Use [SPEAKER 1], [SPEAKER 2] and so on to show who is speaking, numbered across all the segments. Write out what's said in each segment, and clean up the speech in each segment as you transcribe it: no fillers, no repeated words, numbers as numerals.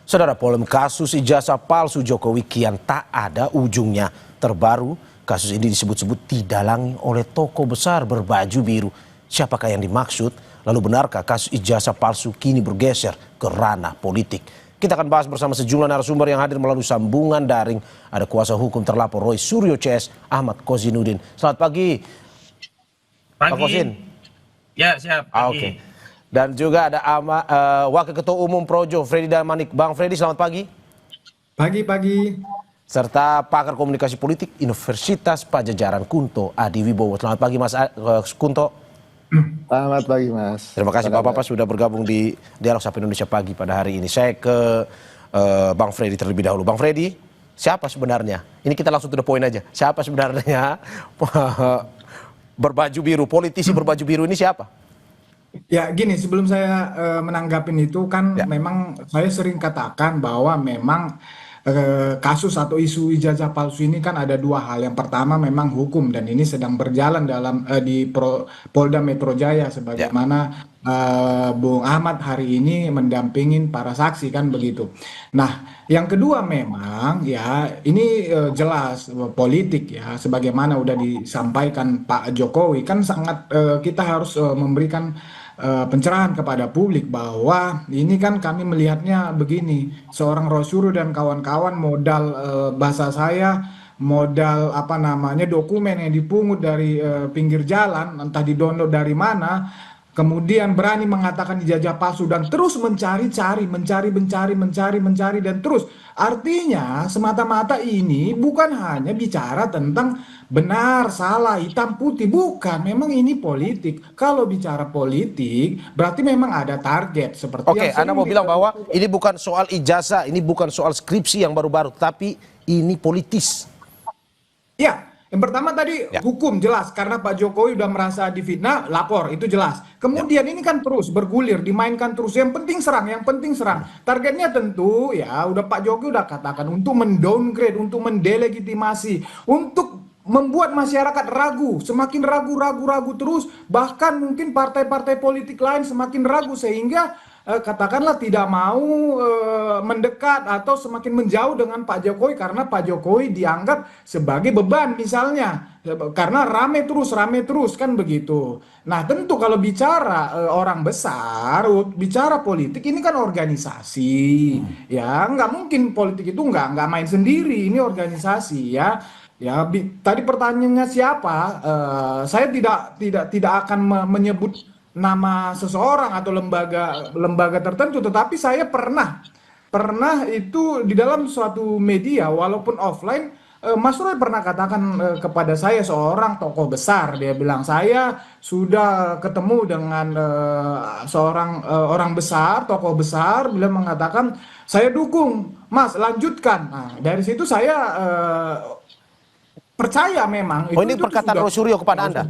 [SPEAKER 1] Saudara, polemik kasus ijazah palsu Jokowi kian tak ada ujungnya. Terbaru, kasus ini disebut-sebut didalangi oleh tokoh besar berbaju biru. Siapakah yang dimaksud? Lalu benarkah kasus ijazah palsu kini bergeser ke ranah politik? Kita akan bahas bersama sejumlah narasumber yang hadir melalui sambungan daring. Ada kuasa hukum terlapor Roy Suryo CS, Ahmad Kozinudin. Selamat pagi. Pak Kozin.
[SPEAKER 2] Ya, siap.
[SPEAKER 1] Oke. Dan juga ada Wakil Ketua Umum Projo, Freddy Damanik. Bang Freddy, selamat pagi.
[SPEAKER 3] Pagi.
[SPEAKER 1] Serta pakar komunikasi politik Universitas Pajajaran Kunto Adi Wibowo. Selamat pagi Mas Kunto.
[SPEAKER 3] Selamat pagi Mas.
[SPEAKER 1] Terima kasih Bapak-Bapak sudah bergabung di Dialog Sapa Indonesia Pagi pada hari ini. Saya ke Bang Freddy terlebih dahulu. Bang Freddy, siapa sebenarnya? Ini kita langsung to the point aja. Siapa sebenarnya berbaju biru, politisi berbaju biru ini siapa?
[SPEAKER 3] Ya gini, sebelum saya menanggapin itu kan
[SPEAKER 1] Ya.
[SPEAKER 3] memang saya sering katakan bahwa memang kasus atau isu ijazah palsu ini kan ada dua hal. Yang pertama memang hukum dan ini sedang berjalan dalam di Polda Metro Jaya sebagaimana Bung Ahmad hari ini mendampingin para saksi kan begitu. Nah, yang kedua memang ya ini jelas politik ya sebagaimana udah disampaikan Pak Jokowi kan sangat kita harus memberikan pencerahan kepada publik bahwa ini kan kami melihatnya begini, seorang Rosyuro dan kawan-kawan modal bahasa saya modal apa namanya dokumen yang dipungut dari pinggir jalan entah didownload dari mana, kemudian berani mengatakan ijazah palsu dan terus mencari dan terus artinya semata-mata ini bukan hanya bicara tentang benar, salah, hitam, putih. Bukan, memang ini politik. Kalau bicara politik, berarti memang ada target. Seperti
[SPEAKER 1] Oke, Anda mau bilang bahwa ini bukan soal ijazah, ini bukan soal skripsi yang baru-baru, tapi ini politis.
[SPEAKER 3] Ya, yang pertama tadi hukum jelas. Karena Pak Jokowi udah merasa difitnah, lapor, itu jelas. Kemudian ini kan terus bergulir, dimainkan terus. Yang penting serang. Targetnya tentu ya, udah Pak Jokowi udah katakan untuk mendowngrade, untuk mendelegitimasi, untuk membuat masyarakat ragu, semakin ragu terus, bahkan mungkin partai-partai politik lain semakin ragu sehingga katakanlah tidak mau mendekat atau semakin menjauh dengan Pak Jokowi karena Pak Jokowi dianggap sebagai beban misalnya karena rame terus kan begitu. Nah tentu kalau bicara orang besar, bicara politik ini kan organisasi, ya nggak mungkin politik itu nggak main sendiri, ini organisasi ya. Ya, tadi pertanyaannya siapa? Saya tidak akan menyebut nama seseorang atau lembaga tertentu, tetapi saya pernah itu di dalam suatu media, walaupun offline, Mas Roy pernah katakan kepada saya seorang tokoh besar, dia bilang saya sudah ketemu dengan seorang orang besar, tokoh besar, beliau mengatakan saya dukung, Mas lanjutkan. Nah dari situ saya percaya memang
[SPEAKER 1] Oh, ini perkataan Roy Suryo kepada Anda?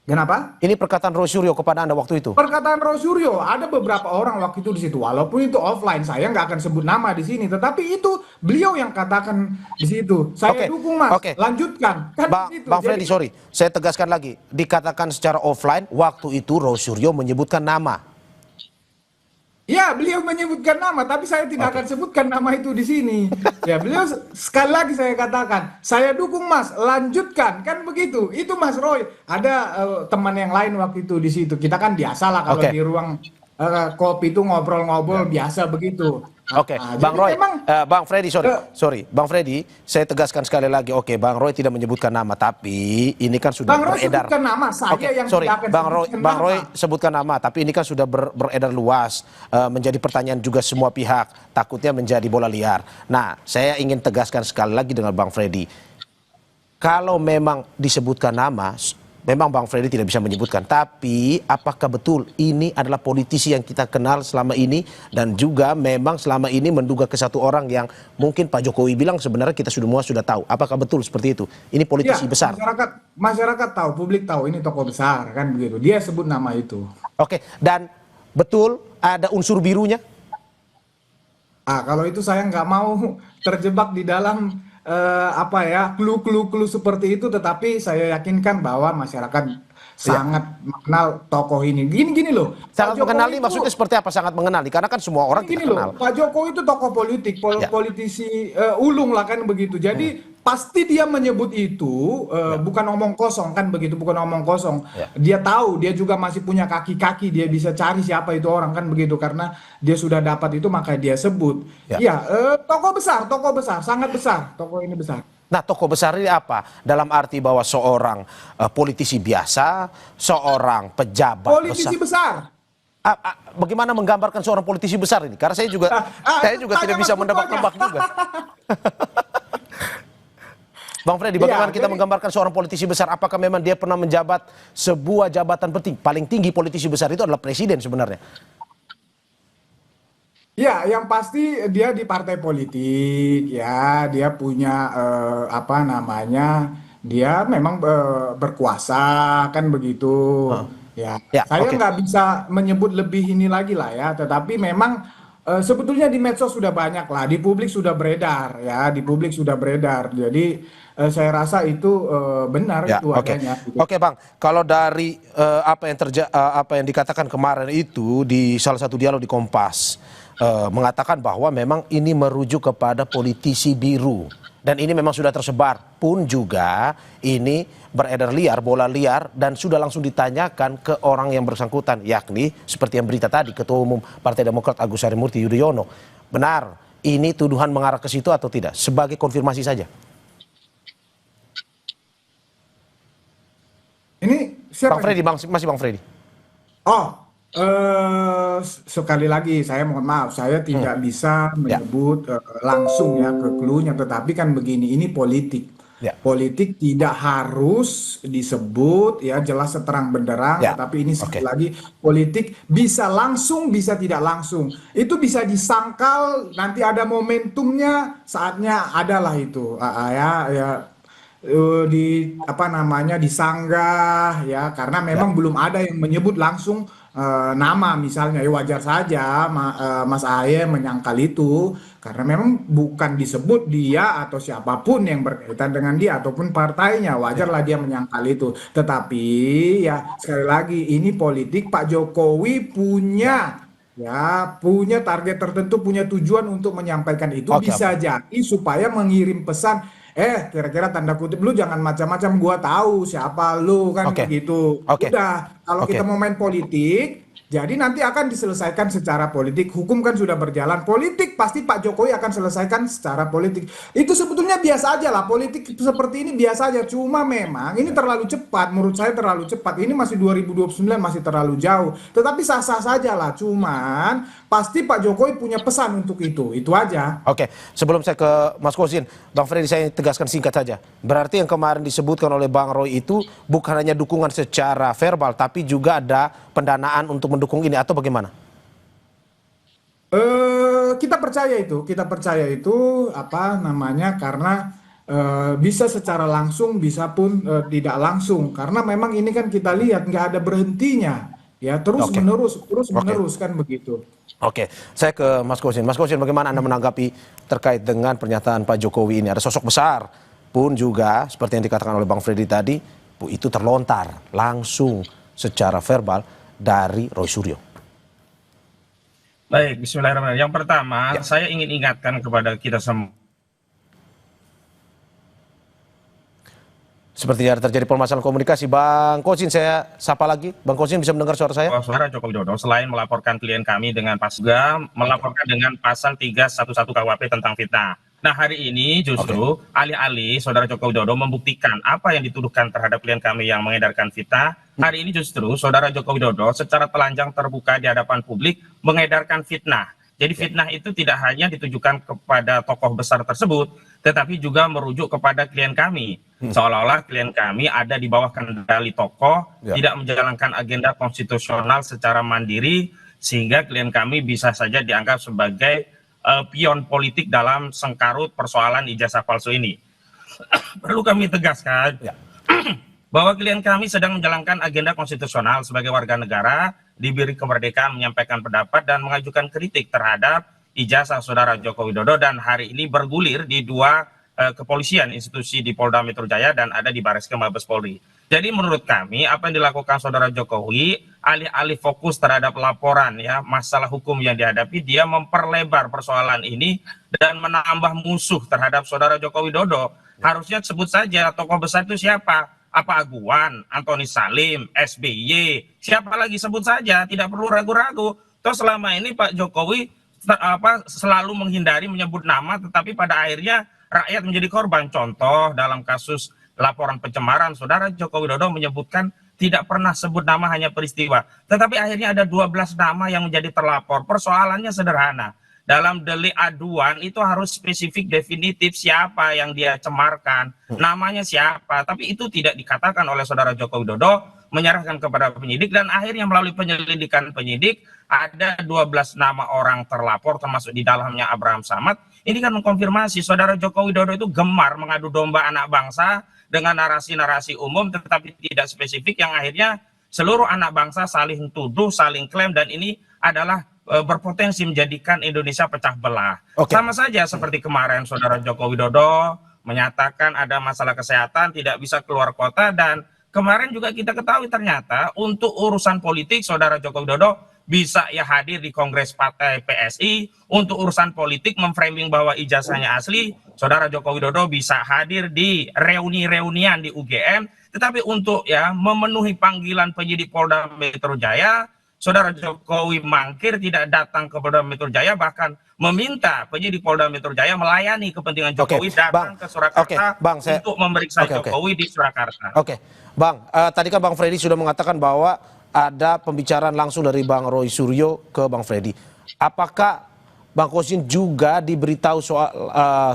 [SPEAKER 3] Kenapa?
[SPEAKER 1] Ini perkataan Roy Suryo kepada Anda waktu itu?
[SPEAKER 3] Perkataan Roy Suryo, ada beberapa orang waktu itu di situ, walaupun itu offline, saya nggak akan sebut nama di sini, tetapi itu beliau yang katakan di situ. Saya dukung Mas, lanjutkan. Kan
[SPEAKER 1] Bang Freddy, sorry, saya tegaskan lagi, dikatakan secara offline, waktu itu Roy Suryo menyebutkan nama.
[SPEAKER 3] Ya, beliau menyebutkan nama, tapi saya tidak akan sebutkan nama itu di sini. Ya, beliau sekali lagi saya katakan, saya dukung Mas, lanjutkan, kan begitu. Itu Mas Roy. Ada teman yang lain waktu itu di situ. Kita kan biasalah kalau di ruang kopi itu ngobrol-ngobrol biasa begitu.
[SPEAKER 1] Oke, Bang Roy, Bang Freddy, sorry, Bang Freddy, saya tegaskan sekali lagi, Bang Roy tidak menyebutkan nama, tapi ini kan sudah
[SPEAKER 3] Bang Roy
[SPEAKER 1] beredar.
[SPEAKER 3] sebutkan nama, saya yang tidak akan
[SPEAKER 1] Bang Roy sebutkan nama, tapi ini kan sudah beredar luas, menjadi pertanyaan juga semua pihak, takutnya menjadi bola liar. Nah, saya ingin tegaskan sekali lagi dengan Bang Freddy, kalau memang disebutkan nama, memang Bang Freddy tidak bisa menyebutkan, tapi apakah betul ini adalah politisi yang kita kenal selama ini dan juga memang selama ini menduga ke satu orang yang mungkin Pak Jokowi bilang sebenarnya kita sudah tahu. Apakah betul seperti itu? Ini politisi besar.
[SPEAKER 3] Masyarakat tahu, publik tahu ini tokoh besar kan begitu. Dia sebut nama itu.
[SPEAKER 1] Oke, dan betul ada unsur birunya?
[SPEAKER 3] Kalau itu saya nggak mau terjebak di dalam clue seperti itu, tetapi saya yakinkan bahwa masyarakat sangat mengenal tokoh ini. Gini loh, Pak
[SPEAKER 1] Sangat mengenali
[SPEAKER 3] Jokowi itu
[SPEAKER 1] maksudnya seperti apa sangat mengenali? Karena kan semua orang
[SPEAKER 3] gini
[SPEAKER 1] tidak kenal.
[SPEAKER 3] loh, Pak Jokowi itu tokoh politik,
[SPEAKER 1] Ya,
[SPEAKER 3] politisi ulung lah kan begitu. Jadi pasti dia menyebut itu
[SPEAKER 1] ya,
[SPEAKER 3] bukan omong kosong kan begitu, bukan omong kosong.
[SPEAKER 1] ya,
[SPEAKER 3] Dia tahu, dia juga masih punya kaki-kaki, dia bisa cari siapa itu orang kan begitu karena dia sudah dapat itu maka dia sebut.
[SPEAKER 1] ya.
[SPEAKER 3] Ya, tokoh besar, sangat besar, tokoh ini besar.
[SPEAKER 1] Nah, tokoh besar ini apa? Dalam arti bahwa seorang politisi biasa, seorang pejabat besar.
[SPEAKER 3] Politisi besar.
[SPEAKER 1] Bagaimana menggambarkan seorang politisi besar ini? Karena saya juga
[SPEAKER 3] Tanya
[SPEAKER 1] tidak
[SPEAKER 3] Mas
[SPEAKER 1] bisa
[SPEAKER 3] Putu aja.
[SPEAKER 1] menebak-nebak juga. Bang Freddy,
[SPEAKER 3] Iya,
[SPEAKER 1] bagaimana kita
[SPEAKER 3] jadi
[SPEAKER 1] menggambarkan seorang politisi besar? Apakah memang dia pernah menjabat sebuah jabatan penting? Paling tinggi politisi besar itu adalah presiden sebenarnya.
[SPEAKER 3] ya, yang pasti dia di partai politik, ya, dia punya apa namanya, dia memang berkuasa kan begitu.
[SPEAKER 1] Hah.
[SPEAKER 3] Ya,
[SPEAKER 1] Ya,
[SPEAKER 3] saya
[SPEAKER 1] oke.
[SPEAKER 3] nggak bisa menyebut lebih ini lagi lah ya, tetapi memang sebetulnya di medsos sudah banyak lah, di publik sudah beredar ya, di publik sudah beredar. Jadi saya rasa itu benar
[SPEAKER 1] Ya,
[SPEAKER 3] itu
[SPEAKER 1] oke.
[SPEAKER 3] adanya. Gitu.
[SPEAKER 1] Oke, Bang. Kalau dari apa yang dikatakan kemarin itu di salah satu dialog di Kompas mengatakan bahwa memang ini merujuk kepada politisi biru dan ini memang sudah tersebar pun juga ini beredar liar, bola liar dan sudah langsung ditanyakan ke orang yang bersangkutan yakni seperti yang berita tadi Ketua Umum Partai Demokrat Agus Harimurti Yudhoyono. Benar, ini tuduhan mengarah ke situ atau tidak? Sebagai konfirmasi saja.
[SPEAKER 3] Ini
[SPEAKER 1] Bang
[SPEAKER 3] siapa ini?
[SPEAKER 1] Freddy, masih Bang Freddy.
[SPEAKER 3] Oh, sekali lagi saya mohon maaf, saya
[SPEAKER 1] Hmm.
[SPEAKER 3] tidak bisa
[SPEAKER 1] Ya,
[SPEAKER 3] menyebut langsung ya ke clue-nya, tetapi kan begini, ini politik.
[SPEAKER 1] ya,
[SPEAKER 3] Politik tidak harus disebut ya jelas seterang benderang,
[SPEAKER 1] ya.
[SPEAKER 3] tetapi ini sekali
[SPEAKER 1] Oke,
[SPEAKER 3] lagi politik bisa langsung, bisa tidak langsung. Itu bisa disangkal, nanti ada momentumnya, saatnya adalah itu. Ya, di apa namanya disanggah ya karena
[SPEAKER 1] ya.
[SPEAKER 3] memang belum ada yang menyebut langsung nama misalnya ya wajar saja Mas Ahaye menyangkal itu karena memang bukan disebut dia atau siapapun yang berkaitan dengan dia ataupun partainya
[SPEAKER 1] Ya.
[SPEAKER 3] wajarlah dia menyangkal itu tetapi ya sekali lagi ini politik Pak Jokowi
[SPEAKER 1] Ya.
[SPEAKER 3] punya target tertentu punya tujuan untuk menyampaikan itu
[SPEAKER 1] Oke, oke.
[SPEAKER 3] bisa jadi supaya mengirim pesan kira-kira tanda kutip lu jangan macam-macam gua tahu siapa lu kan
[SPEAKER 1] Oke.
[SPEAKER 3] begitu.
[SPEAKER 1] Oke.
[SPEAKER 3] Udah, kalau
[SPEAKER 1] Oke.
[SPEAKER 3] kita mau main politik, jadi nanti akan diselesaikan secara politik. Hukum kan sudah berjalan. Politik pasti Pak Jokowi akan selesaikan secara politik. Itu sebetulnya biasa aja lah. Politik seperti ini biasa aja. Cuma memang ini
[SPEAKER 1] Ya.
[SPEAKER 3] terlalu cepat. Menurut saya terlalu cepat. Ini masih 2029 masih terlalu jauh. Tetapi sah-sah saja lah. Cuman pasti Pak Jokowi punya pesan untuk itu. Itu aja.
[SPEAKER 1] Oke, sebelum saya ke Mas Kozin, Bang Freddy saya tegaskan singkat saja. Berarti yang kemarin disebutkan oleh Bang Roy itu bukan hanya dukungan secara verbal, tapi juga ada pendanaan untuk mendukung ini atau bagaimana?
[SPEAKER 3] Kita percaya itu apa namanya karena bisa secara langsung, bisa pun tidak langsung. Karena memang ini kan kita lihat nggak ada berhentinya, ya
[SPEAKER 1] Oke,
[SPEAKER 3] terus
[SPEAKER 1] oke,
[SPEAKER 3] menerus kan begitu.
[SPEAKER 1] oke. Saya ke Mas Kozin. Mas Kozin, bagaimana Anda menanggapi terkait dengan pernyataan Pak Jokowi ini? Ada sosok besar pun juga seperti yang dikatakan oleh Bang Freddy tadi, itu terlontar langsung secara verbal dari Roy Suryo.
[SPEAKER 2] Baik, bismillahirrahmanirrahim. Yang pertama,
[SPEAKER 1] Ya,
[SPEAKER 2] saya ingin ingatkan kepada kita semua.
[SPEAKER 1] seperti ada terjadi permasalahan komunikasi. Bang Kozin, saya sapa lagi. Bang Kozin bisa mendengar suara saya?
[SPEAKER 2] Bahwa Saudara Joko Widodo selain melaporkan klien kami dengan juga melaporkan dengan pasal 311 KUHP tentang fitnah. Nah, hari ini
[SPEAKER 1] Oke.
[SPEAKER 2] justru alih-alih Saudara Joko Widodo membuktikan apa yang dituduhkan terhadap klien kami yang mengedarkan fitnah, hari ini justru Saudara Joko Widodo secara telanjang terbuka di hadapan publik mengedarkan fitnah. Jadi
[SPEAKER 1] Ya.
[SPEAKER 2] fitnah itu tidak hanya ditujukan kepada tokoh besar tersebut, tetapi juga merujuk kepada klien kami. Seolah-olah klien kami ada di bawah kendali tokoh,
[SPEAKER 1] Ya.
[SPEAKER 2] tidak menjalankan agenda konstitusional secara mandiri, sehingga klien kami bisa saja dianggap sebagai pion politik dalam sengkarut persoalan ijazah palsu ini. Perlu kami tegaskan
[SPEAKER 1] Ya.
[SPEAKER 2] bahwa klien kami sedang menjalankan agenda konstitusional sebagai warga negara, diberi kemerdekaan menyampaikan pendapat dan mengajukan kritik terhadap ijazah Saudara Joko Widodo, dan hari ini bergulir di dua kepolisian institusi di Polda Metro Jaya dan ada di Bareskrim Mabes Polri. Jadi menurut kami apa yang dilakukan saudara Jokowi, alih-alih fokus terhadap laporan ya masalah hukum yang dihadapi, dia memperlebar persoalan ini dan menambah musuh terhadap saudara Joko Widodo. Harusnya sebut saja tokoh besar itu siapa? Apa Aguan, Antoni Salim, SBY, siapa lagi sebut saja, tidak perlu ragu-ragu. Toh selama ini Pak Jokowi selalu menghindari menyebut nama, tetapi pada akhirnya rakyat menjadi korban. Contoh dalam kasus laporan pencemaran, saudara Joko Widodo menyebutkan tidak pernah sebut nama, hanya peristiwa. Tetapi akhirnya ada 12 nama yang menjadi terlapor. Persoalannya sederhana. Dalam delik aduan itu harus spesifik definitif siapa yang dia cemarkan, namanya siapa. Tapi itu tidak dikatakan oleh saudara Joko Widodo, menyerahkan kepada penyidik, dan akhirnya melalui penyelidikan penyidik ada 12 nama orang terlapor termasuk di dalamnya Abraham Samad. Ini kan mengkonfirmasi saudara Joko Widodo itu gemar mengadu domba anak bangsa dengan narasi-narasi umum tetapi tidak spesifik, yang akhirnya seluruh anak bangsa saling tuduh, saling klaim, dan ini adalah berpotensi menjadikan Indonesia pecah belah. Sama saja seperti kemarin saudara Joko Widodo menyatakan ada masalah kesehatan, tidak bisa keluar kota, dan kemarin juga kita ketahui ternyata untuk urusan politik saudara Joko Widodo bisa ya hadir di Kongres Partai PSI, untuk urusan politik memframing bahwa ijazahnya asli, saudara Joko Widodo bisa hadir di reuni-reunian di UGM, tetapi untuk ya memenuhi panggilan penyidik Polda Metro Jaya, saudara Jokowi mangkir, tidak datang ke Polda Metro Jaya, bahkan meminta penyidik Polda Metro Jaya melayani kepentingan Jokowi datang ke Surakarta untuk memeriksa Jokowi di Surakarta.
[SPEAKER 1] Bang, tadi kan Bang Freddy sudah mengatakan bahwa ada pembicaraan langsung dari Bang Roy Suryo ke Bang Freddy. Apakah Bang Kosin juga diberitahu soal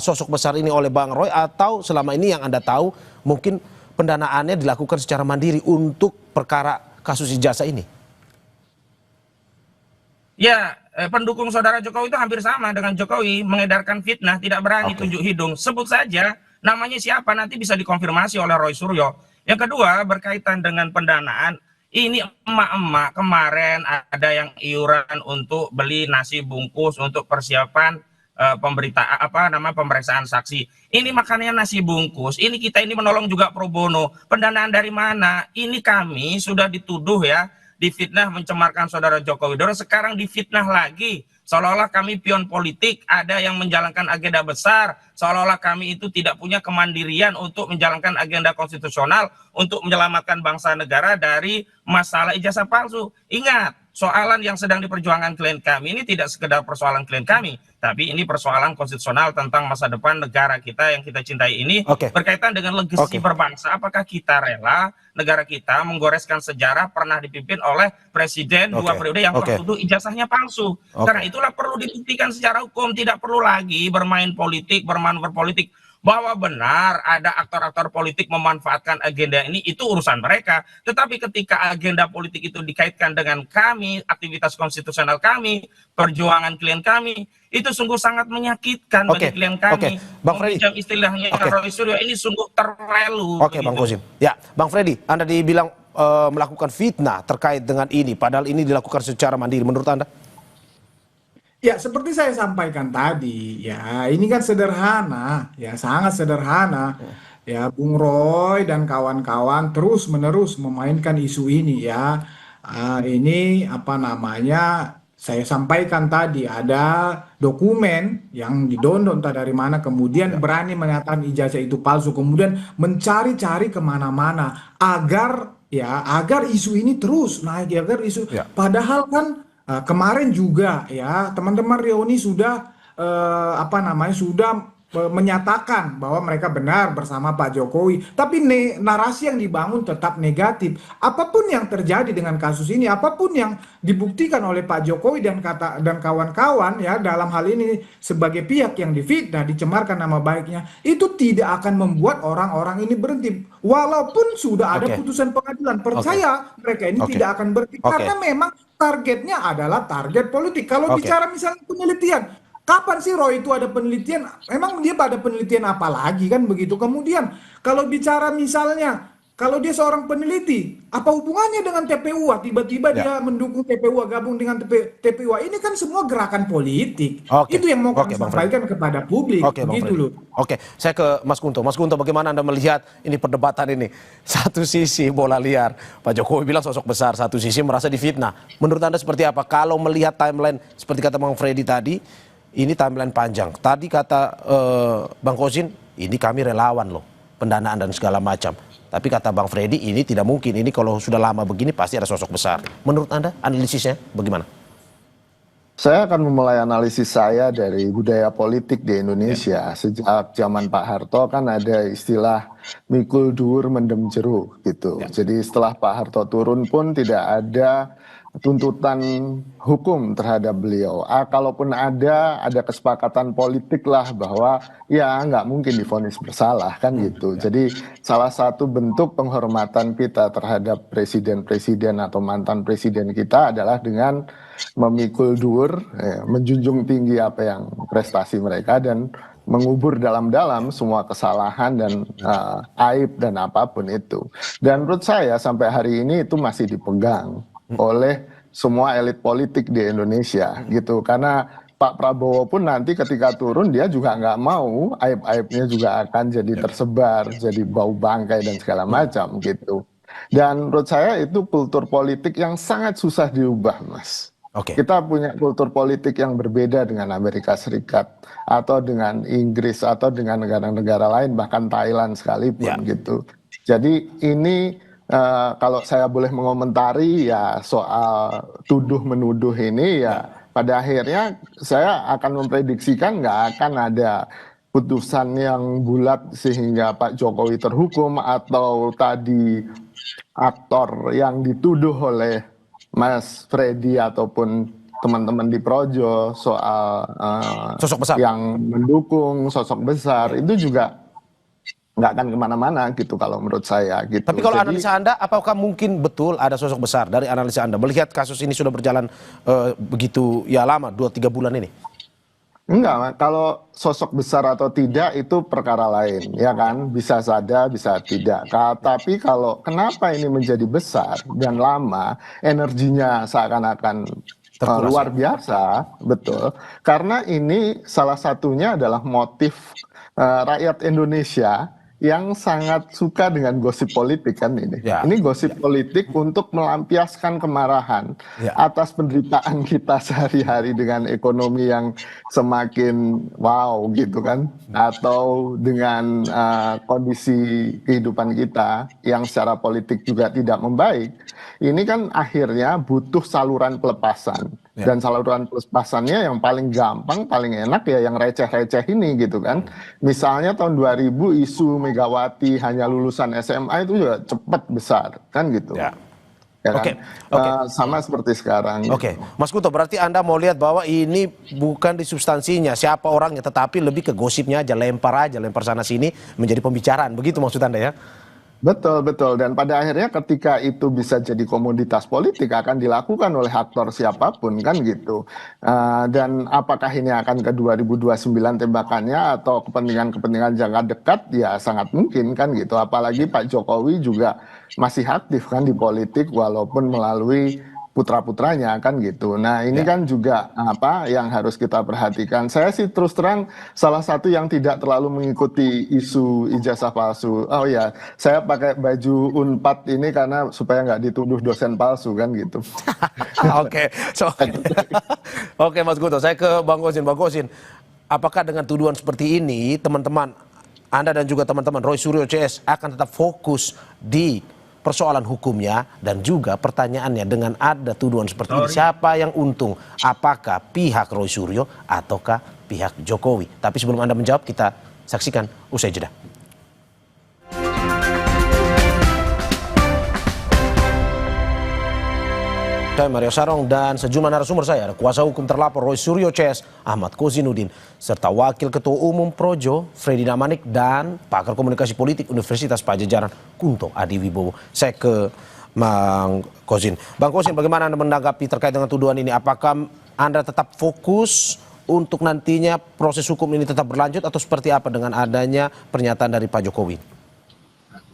[SPEAKER 1] sosok besar ini oleh Bang Roy, atau selama ini yang Anda tahu mungkin pendanaannya dilakukan secara mandiri untuk perkara kasus ijazah ini?
[SPEAKER 2] Ya, pendukung saudara Jokowi itu hampir sama dengan Jokowi, mengedarkan fitnah, tidak berani tunjuk hidung. Sebut saja namanya siapa, nanti bisa dikonfirmasi oleh Roy Suryo. Yang kedua, berkaitan dengan pendanaan, ini emak-emak kemarin ada yang iuran untuk beli nasi bungkus untuk persiapan pemeriksaan saksi. Ini makannya nasi bungkus, ini kita ini menolong juga pro bono. Pendanaan dari mana? Ini kami sudah dituduh ya, difitnah mencemarkan saudara Joko Widodo, sekarang difitnah lagi seolah-olah kami pion politik, ada yang menjalankan agenda besar, seolah-olah kami itu tidak punya kemandirian untuk menjalankan agenda konstitusional untuk menyelamatkan bangsa negara dari masalah ijazah palsu. Ingat, soalan yang sedang diperjuangkan klien kami ini tidak sekedar persoalan klien kami, tapi ini persoalan konstitusional tentang masa depan negara kita yang kita cintai ini, berkaitan dengan legasi berbangsa. Apakah kita rela negara kita menggoreskan sejarah pernah dipimpin oleh presiden 2 periode yang tertuduh ijazahnya palsu? Karena itulah perlu dibuktikan secara hukum, tidak perlu lagi bermain politik, bermanuver politik. Bahwa benar ada aktor-aktor politik memanfaatkan agenda ini, itu urusan mereka. Tetapi ketika agenda politik itu dikaitkan dengan kami, aktivitas konstitusional kami, perjuangan klien kami, itu sungguh sangat menyakitkan bagi klien kami.
[SPEAKER 1] Bang Freddy,
[SPEAKER 2] istilahnya Roy Suryo, ini sungguh terlalu.
[SPEAKER 1] Bang Kosim. Ya, Bang Freddy, Anda dibilang melakukan fitnah terkait dengan ini, padahal ini dilakukan secara mandiri. Menurut Anda?
[SPEAKER 3] Ya, seperti saya sampaikan tadi, ya ini kan sederhana, ya sangat sederhana. Ya, Bung Roy dan kawan-kawan terus-menerus memainkan isu ini ya. Ini apa namanya? Saya sampaikan tadi ada dokumen yang didondong entah dari mana, kemudian berani menyatakan ijazah itu palsu, kemudian mencari-cari kemana-mana agar isu ini terus naik, agar isu. Padahal kan kemarin juga ya teman-teman reuni sudah sudah menyatakan bahwa mereka benar bersama Pak Jokowi, tapi narasi yang dibangun tetap negatif. Apapun yang terjadi dengan kasus ini, apapun yang dibuktikan oleh Pak Jokowi dan kawan-kawan ya dalam hal ini sebagai pihak yang difitnah, dicemarkan nama baiknya, itu tidak akan membuat orang-orang ini berhenti. Walaupun sudah ada putusan pengadilan, percaya mereka ini tidak akan berhenti karena memang targetnya adalah target politik. Kalau bicara misalnya penelitian, kapan sih Roy itu ada penelitian? Emang dia pada penelitian apa lagi kan begitu? Kemudian kalau bicara misalnya Kalau dia seorang peneliti, apa hubungannya dengan TPUA? Tiba-tiba dia mendukung TPUA, gabung dengan TPUA. Ini kan semua gerakan politik.
[SPEAKER 1] Oke,
[SPEAKER 3] Itu yang mau kami
[SPEAKER 1] oke, Bang Freddy.
[SPEAKER 3] sampaikan kepada publik.
[SPEAKER 1] Oke, Bang
[SPEAKER 3] Begitu
[SPEAKER 1] Freddy.
[SPEAKER 3] loh.
[SPEAKER 1] Oke, saya ke Mas Kunto. Mas Kunto, bagaimana Anda melihat ini perdebatan ini? Satu sisi bola liar, Pak Jokowi bilang sosok besar, satu sisi merasa difitnah. Menurut Anda seperti apa? Kalau melihat timeline seperti kata Bang Freddy tadi, ini timeline panjang. Tadi kata Bang Kozin, ini kami relawan loh, pendanaan dan segala macam. Tapi kata Bang Freddy, ini tidak mungkin. Ini kalau sudah lama begini pasti ada sosok besar. Menurut Anda, analisisnya bagaimana?
[SPEAKER 4] Saya akan memulai analisis saya dari budaya politik di Indonesia. Sejak zaman Pak Harto kan ada istilah mikul dur mendem jeruk gitu. Jadi setelah Pak Harto turun pun tidak ada tuntutan hukum terhadap beliau. Kalaupun ada kesepakatan politik lah bahwa ya nggak mungkin divonis bersalah kan gitu. Jadi salah satu bentuk penghormatan kita terhadap presiden-presiden atau mantan presiden kita adalah dengan memikul dur, menjunjung tinggi apa yang prestasi mereka dan mengubur dalam-dalam semua kesalahan dan aib dan apapun itu. Dan menurut saya sampai hari ini itu masih dipegang oleh semua elit politik di Indonesia gitu, karena Pak Prabowo pun nanti ketika turun dia juga nggak mau aib-aibnya juga akan jadi tersebar, jadi bau bangkai dan segala macam gitu. Dan menurut saya itu kultur politik yang sangat susah diubah, Mas. Kita punya kultur politik yang berbeda dengan Amerika Serikat atau dengan Inggris atau dengan negara-negara lain, bahkan Thailand sekalipun gitu. Jadi ini kalau saya boleh mengomentari ya soal tuduh-menuduh ini ya pada akhirnya saya akan memprediksikan nggak akan ada putusan yang bulat sehingga Pak Jokowi terhukum atau tadi aktor yang dituduh oleh Mas Freddy ataupun teman-teman di Projo soal
[SPEAKER 1] sosok besar
[SPEAKER 4] yang mendukung sosok besar itu juga nggak akan kemana-mana gitu kalau menurut saya gitu.
[SPEAKER 1] Tapi kalau analisa Anda, apakah mungkin betul ada sosok besar dari analisa Anda melihat kasus ini sudah berjalan begitu ya lama, 2-3 bulan ini?
[SPEAKER 4] Enggak, kalau sosok besar atau tidak itu perkara lain, ya kan? Bisa saja, bisa tidak. Tapi kalau kenapa ini menjadi besar dan lama, energinya seakan-akan luar biasa, betul. Karena ini salah satunya adalah motif rakyat Indonesia yang sangat suka dengan gosip politik kan ini. Ini gosip politik untuk melampiaskan kemarahan atas penderitaan kita sehari-hari dengan ekonomi yang semakin wow gitu kan. Atau dengan kondisi kehidupan kita yang secara politik juga tidak membaik. Ini kan akhirnya butuh saluran pelepasan. Dan saluran pelepasannya yang paling gampang, paling enak ya yang receh-receh ini gitu kan. Misalnya tahun 2000 isu Megawati hanya lulusan SMA itu juga cepat besar kan gitu. Ya kan? Sama seperti sekarang.
[SPEAKER 1] Mas Kunto, berarti Anda mau lihat bahwa ini bukan di substansinya siapa orangnya, tetapi lebih ke gosipnya aja, lempar sana sini menjadi pembicaraan, begitu maksud Anda ya?
[SPEAKER 4] Betul, betul. Dan pada akhirnya ketika itu bisa jadi komoditas politik akan dilakukan oleh aktor siapapun kan gitu. Dan apakah ini akan ke 2029 tembakannya atau kepentingan-kepentingan jangka dekat ya sangat mungkin kan gitu. Apalagi Pak Jokowi juga masih aktif kan di politik walaupun melalui putra-putranya kan gitu. Nah ini kan juga apa yang harus kita perhatikan. Saya sih terus terang salah satu yang tidak terlalu mengikuti isu ijazah palsu. Oh ya, saya pakai baju Unpad ini karena supaya nggak dituduh dosen palsu kan gitu.
[SPEAKER 1] Oke Mas Kunto, saya ke Bang Kozin. Bang Kozin, apakah dengan tuduhan seperti ini teman-teman Anda dan juga teman-teman Roy Suryo CS akan tetap fokus di persoalan hukumnya dan juga pertanyaannya dengan ada tuduhan seperti ini siapa yang untung, apakah pihak Roy Suryo ataukah pihak Jokowi? Tapi sebelum Anda menjawab kita saksikan usai jeda. Saya Mario Sarong dan sejumlah narasumber saya ada kuasa hukum terlapor Roy Suryo CS, Ahmad Kozinuddin, serta Wakil Ketua Umum Projo Freddy Damanik dan pakar komunikasi politik Universitas Padjadjaran Kunto Adiwibowo. Saya ke Bang Kozin. Bang Kozin, bagaimana Anda menanggapi terkait dengan tuduhan ini? Apakah Anda tetap fokus untuk nantinya proses hukum ini tetap berlanjut atau seperti apa dengan adanya pernyataan dari Pak Jokowi?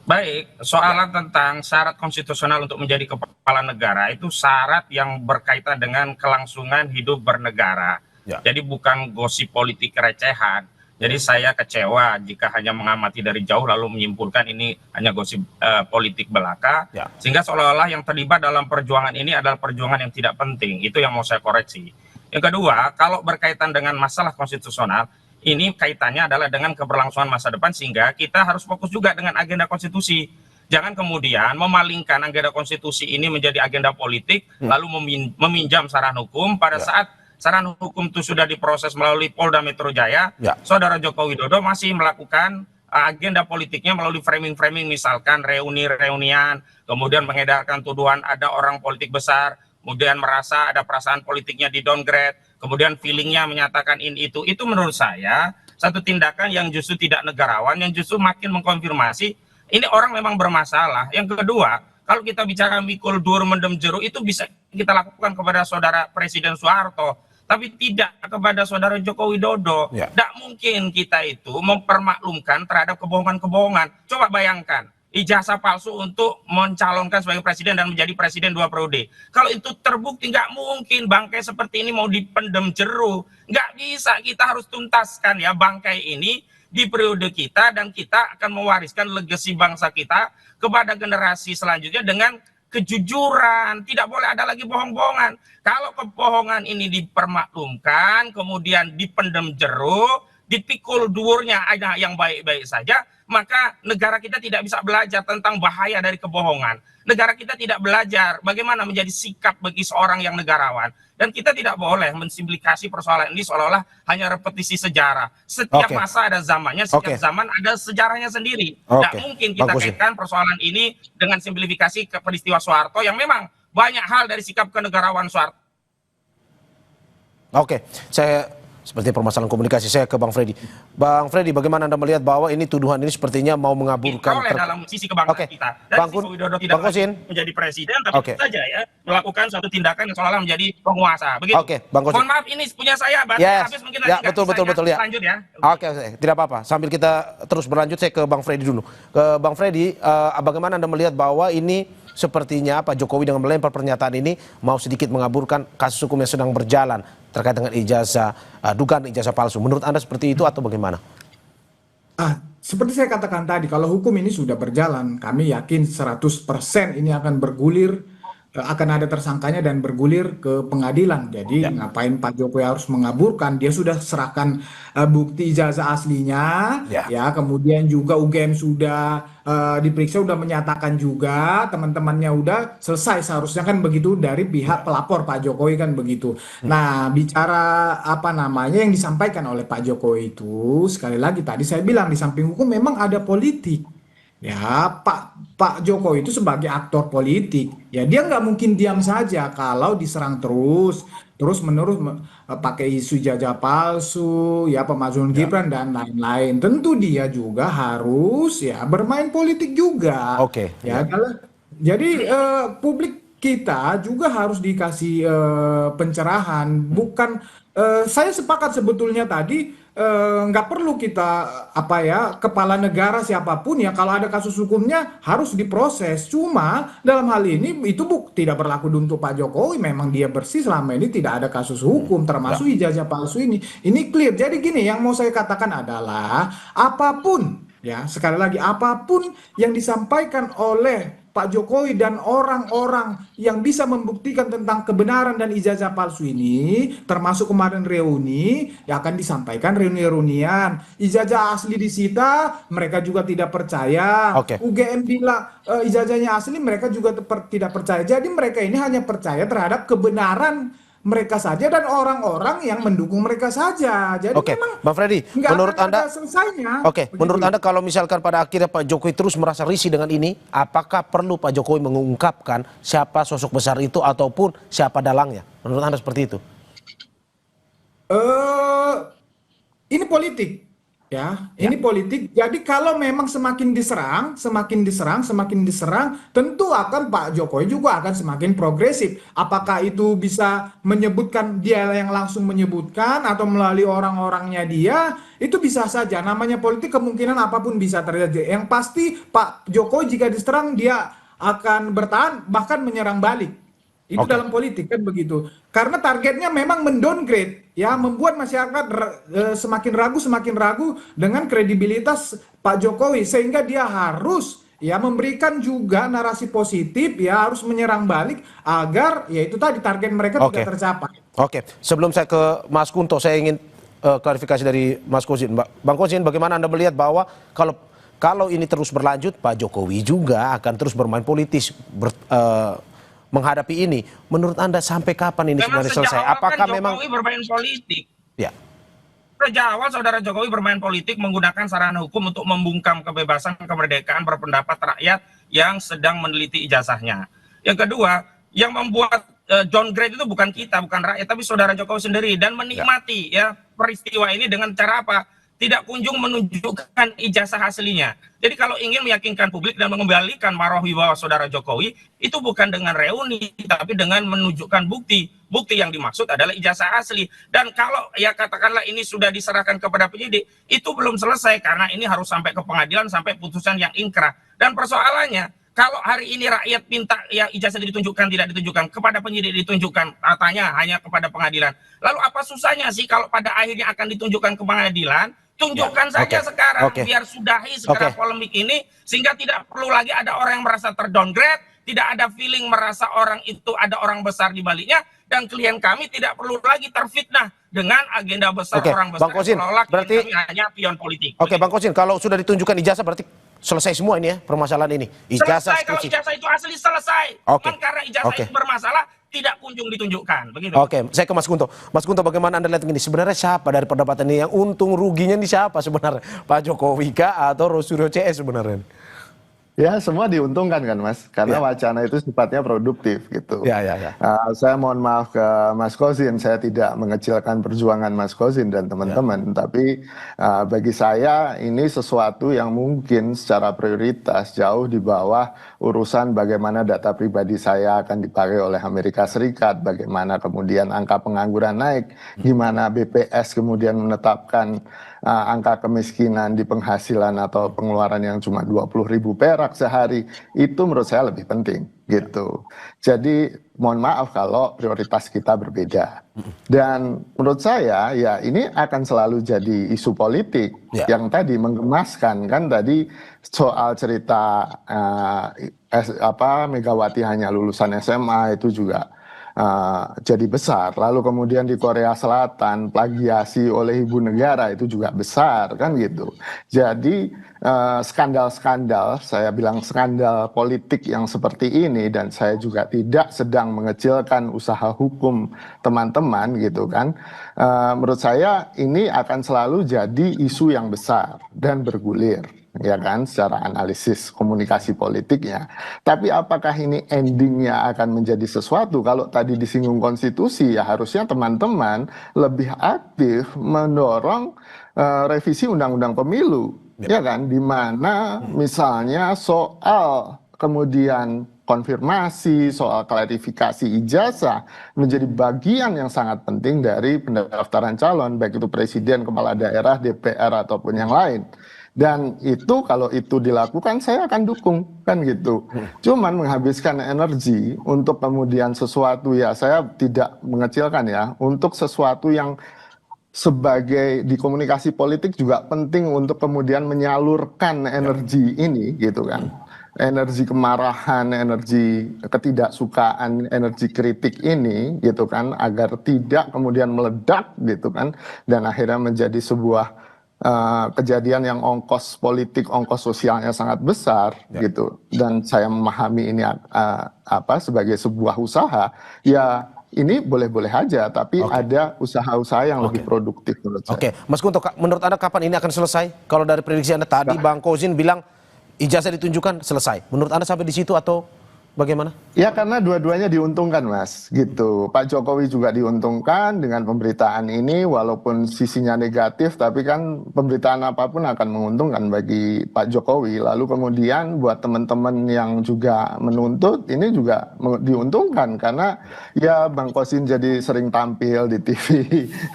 [SPEAKER 2] Baik, soalan tentang syarat konstitusional untuk menjadi kepala negara itu syarat yang berkaitan dengan kelangsungan hidup bernegara.
[SPEAKER 1] Ya.
[SPEAKER 2] Jadi bukan gosip politik recehan. Jadi saya kecewa jika hanya mengamati dari jauh lalu menyimpulkan ini hanya gosip politik belaka.
[SPEAKER 1] Ya.
[SPEAKER 2] Sehingga seolah-olah yang terlibat dalam perjuangan ini adalah perjuangan yang tidak penting. Itu yang mau saya koreksi. Yang kedua, kalau berkaitan dengan masalah konstitusional, ini kaitannya adalah dengan keberlangsungan masa depan, sehingga kita harus fokus juga dengan agenda konstitusi. Jangan kemudian memalingkan agenda konstitusi ini menjadi agenda politik, lalu meminjam saran hukum pada saat saran hukum itu sudah diproses melalui Polda Metro Jaya. Saudara Joko Widodo masih melakukan agenda politiknya melalui framing-framing, misalkan reuni-reunian, kemudian mengedarkan tuduhan ada orang politik besar, kemudian merasa ada perasaan politiknya di downgrade, kemudian feelingnya menyatakan ini itu menurut saya satu tindakan yang justru tidak negarawan, yang justru makin mengkonfirmasi ini orang memang bermasalah. Yang kedua, kalau kita bicara mikul dur mendem jeruk, itu bisa kita lakukan kepada saudara Presiden Soeharto, tapi tidak kepada saudara Joko Widodo. Tidak mungkin kita itu mempermaklumkan terhadap kebohongan-kebohongan. Coba bayangkan, ijazah palsu untuk mencalonkan sebagai presiden dan menjadi presiden 2 periode. Kalau itu terbukti, nggak mungkin bangkai seperti ini mau dipendem jeruk. Nggak bisa, kita harus tuntaskan ya bangkai ini di periode kita, dan kita akan mewariskan legasi bangsa kita kepada generasi selanjutnya dengan kejujuran. Tidak boleh ada lagi bohong-bohongan. Kalau kebohongan ini dipermaklumkan, kemudian dipendem jeruk, dipikul duurnya ada yang baik-baik saja, maka negara kita tidak bisa belajar tentang bahaya dari kebohongan. Negara kita tidak belajar bagaimana menjadi sikap bagi seorang yang negarawan. Dan kita tidak boleh mensimplikasi persoalan ini seolah-olah hanya repetisi sejarah. Setiap masa ada zamannya, setiap zaman ada sejarahnya sendiri. Tidak mungkin kita kaitkan persoalan ini dengan simplifikasi ke peristiwa Soeharto yang memang banyak hal dari sikap kenegarawan Soeharto.
[SPEAKER 1] Saya seperti permasalahan komunikasi, saya ke Bang Freddy. Bang Freddy, bagaimana Anda melihat bahwa ini tuduhan ini sepertinya mau mengaburkan
[SPEAKER 2] dalam sisi kebangsaan kita. Dan
[SPEAKER 1] Bang
[SPEAKER 2] Joko Widodo tidak menjadi presiden, tapi saja ya melakukan suatu tindakan yang seolah-olah menjadi penguasa. Begitu.
[SPEAKER 1] Bang Kosin.
[SPEAKER 2] Mohon maaf, ini punya saya, habis mungkin nanti
[SPEAKER 1] betul ya.
[SPEAKER 2] Lanjut ya.
[SPEAKER 1] Tidak apa-apa. Sambil kita terus berlanjut, saya ke Bang Freddy dulu. Ke Bang Freddy, bagaimana Anda melihat bahwa ini sepertinya Pak Jokowi dengan melempar pernyataan ini mau sedikit mengaburkan kasus hukum yang sedang berjalan terkait dengan ijazah, dugaan ijazah palsu. Menurut Anda seperti itu atau bagaimana?
[SPEAKER 3] Seperti saya katakan tadi, kalau hukum ini sudah berjalan, kami yakin 100% ini akan bergulir, akan ada tersangkanya dan bergulir ke pengadilan. Jadi ngapain Pak Jokowi harus mengaburkan? Dia sudah serahkan bukti ijazah aslinya, ya. Kemudian juga UGM sudah diperiksa, sudah menyatakan juga, teman-temannya udah selesai. Seharusnya kan begitu dari pihak pelapor Pak Jokowi kan begitu. Nah, bicara yang disampaikan oleh Pak Jokowi itu, sekali lagi tadi saya bilang di samping hukum memang ada politik. Ya, Pak Jokowi itu sebagai aktor politik, ya dia nggak mungkin diam saja kalau diserang terus-menerus pakai isu ijazah palsu, ya pemakzulan Gibran dan lain-lain. Tentu dia juga harus ya bermain politik juga. Jadi publik kita juga harus dikasih pencerahan. Bukan, saya sepakat sebetulnya tadi. Nggak perlu kita kepala negara siapapun ya, kalau ada kasus hukumnya harus diproses. Cuma dalam hal ini itu tidak berlaku untuk Pak Jokowi. Memang dia bersih, selama ini tidak ada kasus hukum termasuk ijazah palsu ini clear. Jadi gini, yang mau saya katakan adalah apapun ya, sekali lagi apapun yang disampaikan oleh Pak Jokowi dan orang-orang yang bisa membuktikan tentang kebenaran dan ijazah palsu ini, termasuk kemarin reuni, yang akan disampaikan reuni-reunian. Ijazah asli disita, mereka juga tidak percaya. UGM bilang ijazahnya asli, mereka juga tidak percaya. Jadi mereka ini hanya percaya terhadap kebenaran mereka saja dan orang-orang yang mendukung mereka saja. Jadi memang
[SPEAKER 1] Bang Freddy, menurut Anda
[SPEAKER 3] selesainya.
[SPEAKER 1] Menurut Anda kalau misalkan pada akhirnya Pak Jokowi terus merasa risih dengan ini, apakah perlu Pak Jokowi mengungkapkan siapa sosok besar itu ataupun siapa dalangnya? Menurut Anda seperti itu?
[SPEAKER 3] Ini politik. Ya, ini politik. Jadi kalau memang semakin diserang, tentu akan Pak Jokowi juga akan semakin progresif. Apakah itu bisa menyebutkan dia yang langsung menyebutkan atau melalui orang-orangnya dia, itu bisa saja. Namanya politik kemungkinan apapun bisa terjadi. Yang pasti Pak Jokowi jika diserang dia akan bertahan bahkan menyerang balik. Itu
[SPEAKER 1] Oke.
[SPEAKER 3] dalam politik kan begitu. Karena targetnya memang mendowngrade, ya, membuat masyarakat semakin ragu dengan kredibilitas Pak Jokowi, sehingga dia harus ya memberikan juga narasi positif, ya harus menyerang balik agar ya itu tadi target mereka
[SPEAKER 1] Oke.
[SPEAKER 3] tidak tercapai.
[SPEAKER 1] Oke, sebelum saya ke Mas Kunto, saya ingin klarifikasi dari Mas Kozin. Bang Kozin, bagaimana Anda melihat bahwa kalau ini terus berlanjut, Pak Jokowi juga akan terus bermain politis menghadapi ini. Menurut Anda sampai kapan ini
[SPEAKER 2] Memang
[SPEAKER 1] sebenarnya
[SPEAKER 2] sejak
[SPEAKER 1] selesai?
[SPEAKER 2] awal
[SPEAKER 1] Apakah
[SPEAKER 2] kan
[SPEAKER 1] memang
[SPEAKER 2] Jokowi bermain politik.
[SPEAKER 1] ya?
[SPEAKER 2] Sejak awal saudara Jokowi bermain politik menggunakan sarana hukum untuk membungkam kebebasan kemerdekaan berpendapat rakyat yang sedang meneliti ijazahnya. Yang kedua, yang membuat downgrade itu bukan kita, bukan rakyat, tapi saudara Jokowi sendiri, dan menikmati ya peristiwa ini dengan cara apa? Tidak kunjung menunjukkan ijazah aslinya. Jadi kalau ingin meyakinkan publik dan mengembalikan marwah wibawa saudara Jokowi, itu bukan dengan reuni, tapi dengan menunjukkan bukti. Bukti yang dimaksud adalah ijazah asli. Dan kalau ya katakanlah ini sudah diserahkan kepada penyidik, itu belum selesai karena ini harus sampai ke pengadilan, sampai putusan yang inkrah. Dan persoalannya, kalau hari ini rakyat minta ya ijazah ditunjukkan, tidak ditunjukkan, kepada penyidik ditunjukkan, katanya hanya kepada pengadilan. Lalu apa susahnya sih kalau pada akhirnya akan ditunjukkan ke pengadilan? Tunjukkan saja sekarang, biar sudahi segera polemik ini, sehingga tidak perlu lagi ada orang yang merasa terdowngrade, tidak ada feeling merasa orang itu ada orang besar di baliknya, dan klien kami tidak perlu lagi terfitnah dengan agenda besar orang besar.
[SPEAKER 1] Bang Kozin, berarti
[SPEAKER 2] kami hanya pion politik.
[SPEAKER 1] Oke, Bang Kozin, kalau sudah ditunjukkan ijazah berarti selesai semua ini ya permasalahan ini. Ijazah
[SPEAKER 2] Selesai, kalau
[SPEAKER 1] skripsi.
[SPEAKER 2] ijazah itu asli selesai. Cuman karena ijazah itu bermasalah, tidak kunjung ditunjukkan. Begitu.
[SPEAKER 1] Oke, saya ke Mas Kunto. Mas Kunto, bagaimana Anda lihat ini? Sebenarnya siapa dari perdebatan ini yang untung ruginya ini siapa sebenarnya? Pak Jokowi kah atau Rosurio CS sebenarnya?
[SPEAKER 4] Ya, semua diuntungkan kan, Mas, karena wacana itu sifatnya produktif gitu. Saya mohon maaf ke Mas Kozin, saya tidak mengecilkan perjuangan Mas Kozin dan teman-teman, tapi bagi saya ini sesuatu yang mungkin secara prioritas jauh di bawah urusan bagaimana data pribadi saya akan dipakai oleh Amerika Serikat, bagaimana kemudian angka pengangguran naik, gimana BPS kemudian menetapkan angka kemiskinan di penghasilan atau pengeluaran yang cuma 20.000 perak sehari, itu menurut saya lebih penting gitu. Jadi mohon maaf kalau prioritas kita berbeda. Dan menurut saya ya ini akan selalu jadi isu politik yang tadi menggemaskan kan, tadi soal cerita Megawati hanya lulusan SMA itu juga jadi besar. Lalu kemudian di Korea Selatan plagiasi oleh ibu negara itu juga besar kan gitu. Jadi skandal-skandal, saya bilang skandal politik yang seperti ini, dan saya juga tidak sedang mengecilkan usaha hukum teman-teman gitu kan. Menurut saya ini akan selalu jadi isu yang besar dan bergulir, ya kan, secara analisis komunikasi politiknya. Tapi apakah ini endingnya akan menjadi sesuatu? Kalau tadi disinggung konstitusi, ya harusnya teman-teman lebih aktif mendorong revisi undang-undang pemilu, ya kan, di mana misalnya soal kemudian konfirmasi, soal klarifikasi ijazah menjadi bagian yang sangat penting dari pendaftaran calon, baik itu presiden, kepala daerah, DPR ataupun yang lain. Dan itu kalau itu dilakukan saya akan dukung kan gitu. Cuman menghabiskan energi untuk kemudian sesuatu, ya saya tidak mengecilkan ya, untuk sesuatu yang sebagai di komunikasi politik juga penting untuk kemudian menyalurkan energi ini gitu kan. Energi kemarahan, energi ketidaksukaan, energi kritik ini gitu kan, agar tidak kemudian meledak gitu kan, dan akhirnya menjadi sebuah kejadian yang ongkos politik, ongkos sosialnya sangat besar gitu. Dan saya memahami ini sebagai sebuah usaha, ya ini boleh-boleh aja, tapi ada usaha-usaha yang lebih produktif menurut saya.
[SPEAKER 1] Mas Kunto, menurut Anda kapan ini akan selesai? Kalau dari prediksi Anda tadi, Bang Kozin bilang ijazah ditunjukkan selesai. Menurut Anda sampai di situ atau bagaimana?
[SPEAKER 4] Ya karena dua-duanya diuntungkan Mas, gitu. Pak Jokowi juga diuntungkan dengan pemberitaan ini, walaupun sisinya negatif, tapi kan pemberitaan apapun akan menguntungkan bagi Pak Jokowi. Lalu kemudian buat teman-teman yang juga menuntut, ini juga diuntungkan karena ya Bang Kosin jadi sering tampil di TV,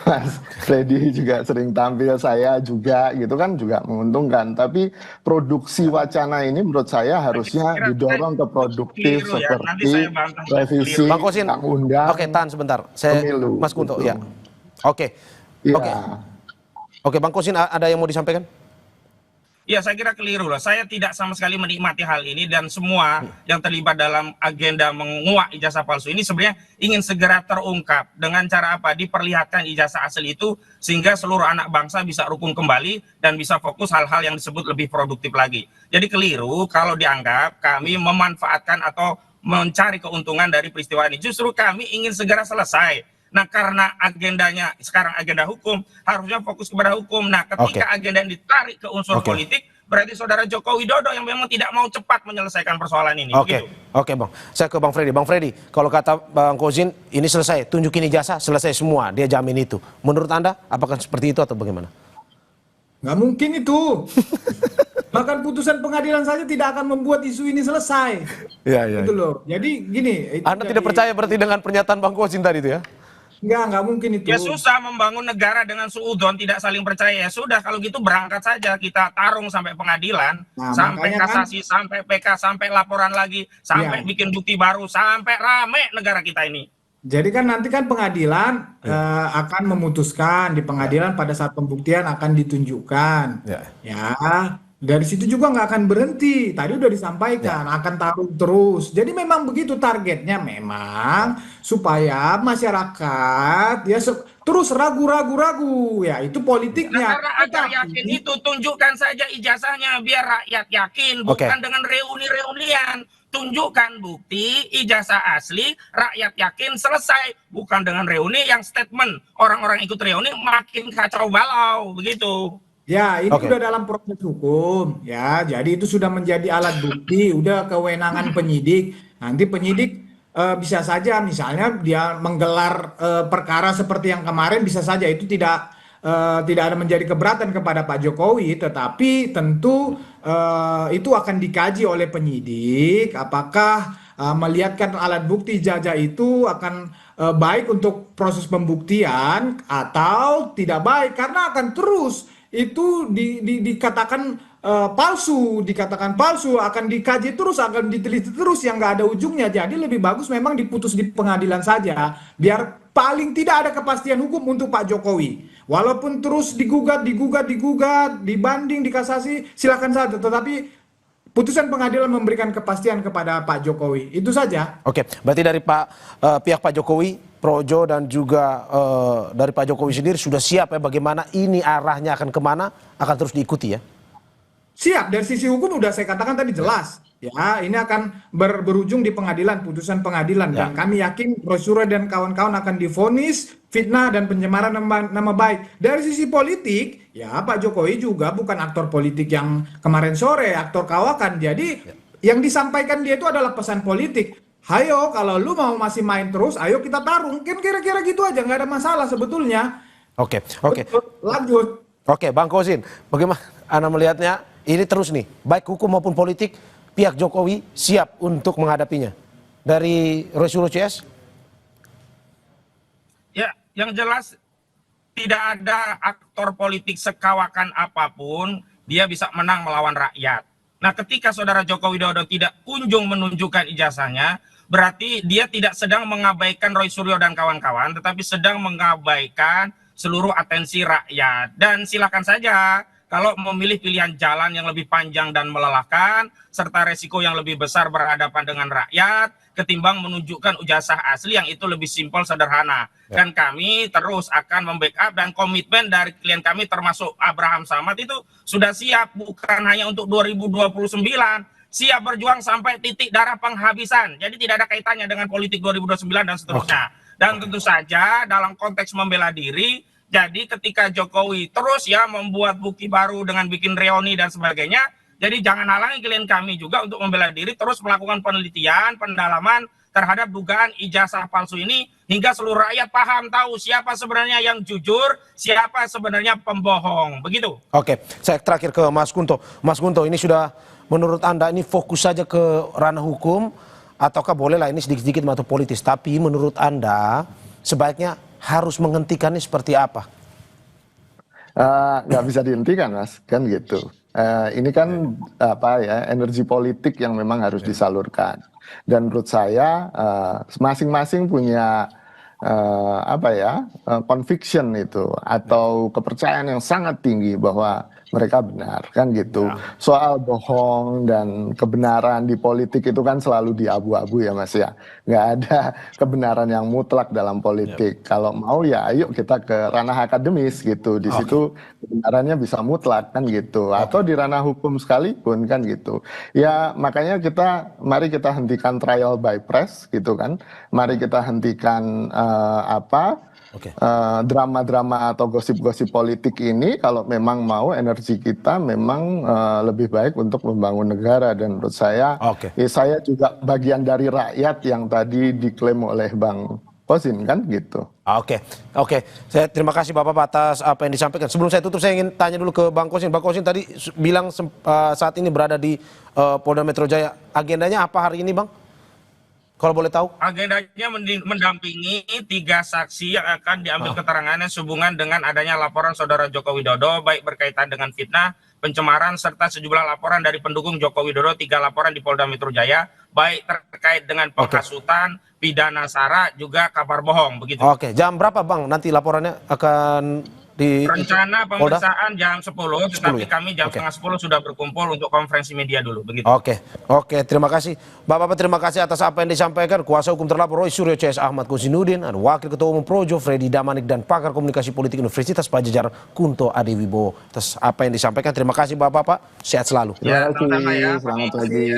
[SPEAKER 4] Mas Freddy juga sering tampil, saya juga, gitu kan juga menguntungkan. Tapi produksi wacana ini menurut saya harusnya didorong ke produktif
[SPEAKER 2] Keliru ya, nanti
[SPEAKER 4] seperti
[SPEAKER 2] saya bantah.
[SPEAKER 4] revisi
[SPEAKER 1] Bang Kosin,
[SPEAKER 4] undang-undang
[SPEAKER 1] oke, tahan sebentar. Saya,
[SPEAKER 4] pemilu,
[SPEAKER 1] Mas Kunto,
[SPEAKER 4] gitu.
[SPEAKER 1] ya. Oke,
[SPEAKER 4] Ya.
[SPEAKER 1] oke. Oke, Bang Kosin, ada yang mau disampaikan?
[SPEAKER 2] Ya, saya kira keliru loh. Saya tidak sama sekali menikmati hal ini dan semua yang terlibat dalam agenda menguak ijazah palsu ini sebenarnya ingin segera terungkap. Dengan cara apa? Diperlihatkan ijazah asli itu sehingga seluruh anak bangsa bisa rukun kembali dan bisa fokus hal-hal yang disebut lebih produktif lagi. Jadi keliru kalau dianggap kami memanfaatkan atau mencari keuntungan dari peristiwa ini. Justru kami ingin segera selesai. Nah, karena agendanya sekarang agenda hukum, harusnya fokus kepada hukum. Nah, ketika agenda yang ditarik ke unsur politik, berarti saudara Joko Widodo yang memang tidak mau cepat menyelesaikan persoalan ini.
[SPEAKER 1] Oke, Bang. Saya ke Bang Freddy. Bang Freddy, kalau kata Bang Kosin, ini selesai, tunjukin ijazah, selesai semua, dia jamin itu. Menurut Anda, apakah seperti itu atau bagaimana?
[SPEAKER 3] Nggak mungkin itu. Bahkan putusan pengadilan saja tidak akan membuat isu ini selesai.
[SPEAKER 1] Iya.
[SPEAKER 3] Gitu loh. Jadi gini.
[SPEAKER 1] Anda tidak percaya berarti dengan pernyataan Bang Kosin tadi itu ya?
[SPEAKER 3] Nggak mungkin itu.
[SPEAKER 2] Ya susah membangun negara dengan suudon tidak saling percaya. Ya sudah, kalau gitu berangkat saja kita tarung sampai pengadilan, sampai kasasi, sampai PK, sampai laporan lagi, sampai bikin bukti baru, sampai rame negara kita ini.
[SPEAKER 3] Jadi kan nanti kan pengadilan akan memutuskan di pengadilan pada saat pembuktian akan ditunjukkan. Ya, dari situ juga nggak akan berhenti. Tadi udah disampaikan akan taruh terus. Jadi memang begitu targetnya memang supaya masyarakat ya terus ragu-ragu. Ya itu politiknya.
[SPEAKER 2] Nah, karena agar yakin itu tunjukkan saja ijazahnya biar rakyat yakin, bukan dengan reuni-reunian. Tunjukkan bukti ijazah asli, rakyat yakin, selesai. Bukan dengan reuni yang statement orang-orang ikut reuni makin kacau balau begitu.
[SPEAKER 3] Ya, ini udah dalam proses hukum, ya. Jadi itu sudah menjadi alat bukti, udah kewenangan penyidik. Nanti penyidik bisa saja, misalnya dia menggelar perkara seperti yang kemarin, bisa saja itu tidak ada menjadi keberatan kepada Pak Jokowi, tetapi tentu itu akan dikaji oleh penyidik. Apakah melihatkan alat bukti ijazah itu akan baik untuk proses pembuktian atau tidak baik, karena akan terus itu dikatakan palsu, akan dikaji terus, akan diteliti terus yang nggak ada ujungnya. Jadi lebih bagus memang diputus di pengadilan saja, biar paling tidak ada kepastian hukum untuk Pak Jokowi. Walaupun terus digugat, dibanding, dikasasi, silakan saja. Tetapi putusan pengadilan memberikan kepastian kepada Pak Jokowi. Itu saja.
[SPEAKER 1] Oke, berarti dari pihak Pak Jokowi, Projo dan juga dari Pak Jokowi sendiri sudah siap ya bagaimana ini arahnya akan kemana, akan terus diikuti ya?
[SPEAKER 3] Siap, dari sisi hukum udah saya katakan tadi jelas. Ya, ini akan berujung di pengadilan, putusan pengadilan. Dan kami yakin Rosyuro dan kawan-kawan akan divonis fitnah dan pencemaran nama baik. Dari sisi politik, ya Pak Jokowi juga bukan aktor politik yang kemarin sore, aktor kawakan. Jadi yang disampaikan dia itu adalah pesan politik. Hayo, kalau lu mau masih main terus, ayo kita tarung. Kan kira-kira gitu aja, nggak ada masalah sebetulnya.
[SPEAKER 1] Oke.
[SPEAKER 3] Lanjut.
[SPEAKER 1] Oke, Bang Kosin, bagaimana Anda melihatnya? Ini terus nih, baik hukum maupun politik, pihak Jokowi siap untuk menghadapinya. Dari Rosyuro CS?
[SPEAKER 2] Ya, yang jelas tidak ada aktor politik sekawakan apapun, dia bisa menang melawan rakyat. Nah, ketika saudara Joko Widodo tidak kunjung menunjukkan ijazahnya, berarti dia tidak sedang mengabaikan Roy Suryo dan kawan-kawan, tetapi sedang mengabaikan seluruh atensi rakyat. Dan silakan saja, kalau memilih pilihan jalan yang lebih panjang dan melelahkan, serta resiko yang lebih besar berhadapan dengan rakyat, ketimbang menunjukkan ijazah asli yang itu lebih simpel, sederhana. Dan kami terus akan membackup, dan komitmen dari klien kami termasuk Abraham Samad itu sudah siap, bukan hanya untuk 2029, siap berjuang sampai titik darah penghabisan. Jadi tidak ada kaitannya dengan politik 2029 dan seterusnya. Dan tentu saja dalam konteks membela diri, jadi ketika Jokowi terus ya membuat bukti baru dengan bikin reuni dan sebagainya, Jadi jangan halangi klien kami juga untuk membela diri, terus melakukan penelitian, pendalaman terhadap dugaan ijazah palsu ini, hingga seluruh rakyat paham, tahu siapa sebenarnya yang jujur, siapa sebenarnya pembohong. Begitu.
[SPEAKER 1] Oke, saya terakhir ke Mas Kunto. Mas Kunto, ini sudah menurut Anda ini fokus saja ke ranah hukum, ataukah bolehlah ini sedikit-sedikit masuk politis, tapi menurut Anda sebaiknya harus menghentikannya seperti apa?
[SPEAKER 4] Nggak bisa dihentikan, Mas, kan gitu. Ini kan apa ya, energi politik yang memang harus disalurkan. Dan menurut saya masing-masing punya apa ya, conviction itu atau kepercayaan yang sangat tinggi bahwa mereka benar, kan gitu. Soal bohong dan kebenaran di politik itu kan selalu di abu-abu ya, Mas ya. Nggak ada kebenaran yang mutlak dalam politik. Kalau mau ya ayo kita ke ranah akademis gitu. Di situ kebenarannya bisa mutlak, kan gitu. Atau di ranah hukum sekalipun, kan gitu. Ya makanya mari kita hentikan trial by press gitu kan. Mari kita hentikan drama-drama atau gosip-gosip politik ini. Kalau memang mau energi kita memang lebih baik untuk membangun negara. Dan menurut saya, saya juga bagian dari rakyat yang tadi diklaim oleh Bang Kosin, kan gitu.
[SPEAKER 1] Oke. Saya terima kasih Bapak atas apa yang disampaikan. Sebelum saya tutup, saya ingin tanya dulu ke Bang Kosin. Bang Kosin tadi bilang saat ini berada di Polda Metro Jaya. Agendanya apa hari ini, Bang? Kalau boleh tahu?
[SPEAKER 2] Agendanya mendampingi 3 saksi yang akan diambil keterangannya sehubungan dengan adanya laporan Saudara Joko Widodo, baik berkaitan dengan fitnah, pencemaran, serta sejumlah laporan dari pendukung Joko Widodo, 3 laporan di Polda Metro Jaya, baik terkait dengan penghasutan, pidana sara, juga kabar bohong, begitu.
[SPEAKER 1] Oke, jam berapa Bang nanti laporannya akan di
[SPEAKER 2] rencana pemeriksaan jam 10, tetapi
[SPEAKER 1] ya?
[SPEAKER 2] kami jam setengah 10 sudah berkumpul untuk konferensi media dulu, begitu.
[SPEAKER 1] Oke, terima kasih. Bapak-bapak, terima kasih atas apa yang disampaikan. Kuasa hukum terlapor Roy Suryo CS Ahmad Kosinudin, Wakil Ketua Umum Projo Freddy Damanik, dan pakar komunikasi politik Universitas Padjadjaran Kunto Adewibowo. Atas apa yang disampaikan, terima kasih Bapak-bapak. Sehat selalu.
[SPEAKER 2] Ya, sama-sama ya.
[SPEAKER 4] Selamat pagi.